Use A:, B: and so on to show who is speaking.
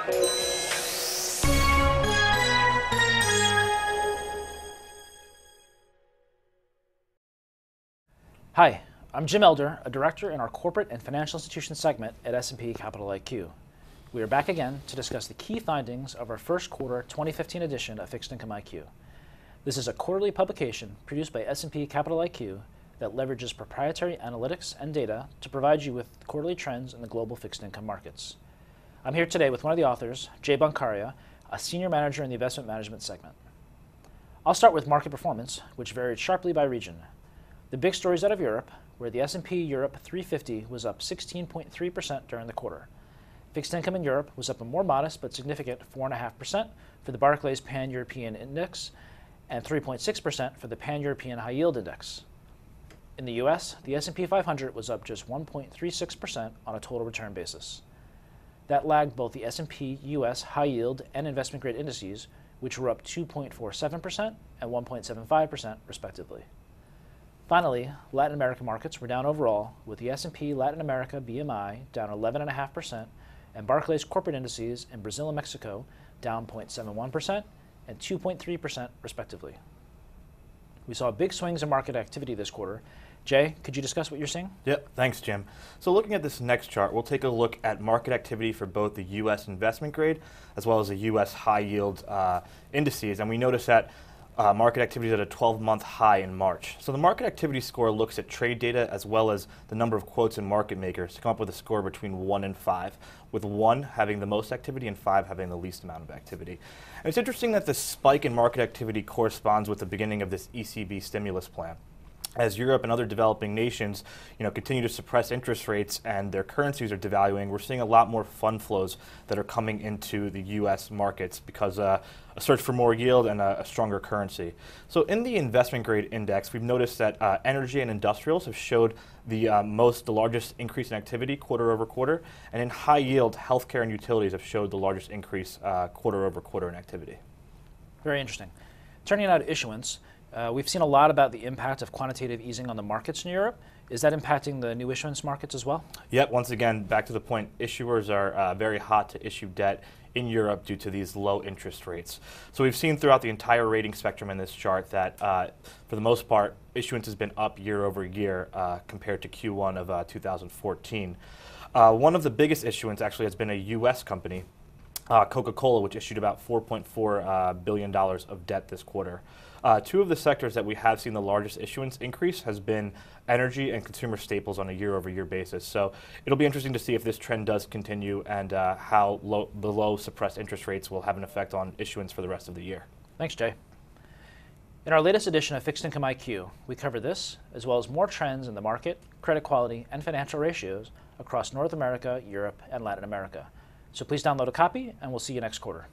A: Hi, I'm Jim Elder, a director in our Corporate and Financial Institutions segment at S&P Capital IQ. We are back again to discuss the key findings of our first quarter 2015 edition of Fixed Income IQ. This is a quarterly publication produced by S&P Capital IQ that leverages proprietary analytics and data to provide you with quarterly trends in the global fixed income markets. I'm here today with one of the authors, Jay Bancaria, a senior manager in the investment management segment. I'll start with market performance, which varied sharply by region. The big stories out of Europe, where the S&P Europe 350 was up 16.3% during the quarter. Fixed income in Europe was up a more modest but significant 4.5% for the Barclays Pan-European Index and 3.6% for the Pan-European High Yield Index. In the U.S., the S&P 500 was up just 1.36% on a total return basis. That lagged both the S&P U.S. High Yield and Investment Grade indices, which were up 2.47% and 1.75% respectively. Finally, Latin American markets were down overall, with the S&P Latin America BMI down 11.5% and Barclays corporate indices in Brazil and Mexico down 0.71% and 2.3% respectively. We saw big swings in market activity this quarter. Jay, could you discuss what you're seeing?
B: Yep, thanks, Jim. So looking at this next chart, we'll take a look at market activity for both the U.S. investment grade as well as the U.S. high yield indices, and we notice that market activity is at a 12-month high in March. So the market activity score looks at trade data as well as the number of quotes and market makers to come up with a score between 1 and 5, with 1 having the most activity and 5 having the least amount of activity. And it's interesting that the spike in market activity corresponds with the beginning of this ECB stimulus plan. As Europe and other developing nations, continue to suppress interest rates and their currencies are devaluing, we're seeing a lot more fund flows that are coming into the U.S. markets because a search for more yield and a stronger currency. So in the investment grade index, we've noticed that energy and industrials have showed the largest increase in activity quarter over quarter, and in high yield, healthcare and utilities have showed the largest increase quarter over quarter in activity.
A: Very interesting. Turning now to issuance. We've seen a lot about the impact of quantitative easing on the markets in Europe. Is that impacting the new issuance markets as well?
B: Yep, once again, back to the point, issuers are very hot to issue debt in Europe due to these low interest rates. So we've seen throughout the entire rating spectrum in this chart that, for the most part, issuance has been up year over year compared to Q1 of 2014. One of the biggest issuance actually has been a U.S. company, Coca-Cola, which issued about $4.4 billion of debt this quarter. Two of the sectors that we have seen the largest issuance increase has been energy and consumer staples on a year-over-year basis. So it'll be interesting to see if this trend does continue and how the low suppressed interest rates will have an effect on issuance for the rest of the year.
A: Thanks, Jay. In our latest edition of Fixed Income IQ, we cover this, as well as more trends in the market, credit quality, and financial ratios across North America, Europe, and Latin America. So please download a copy, and we'll see you next quarter.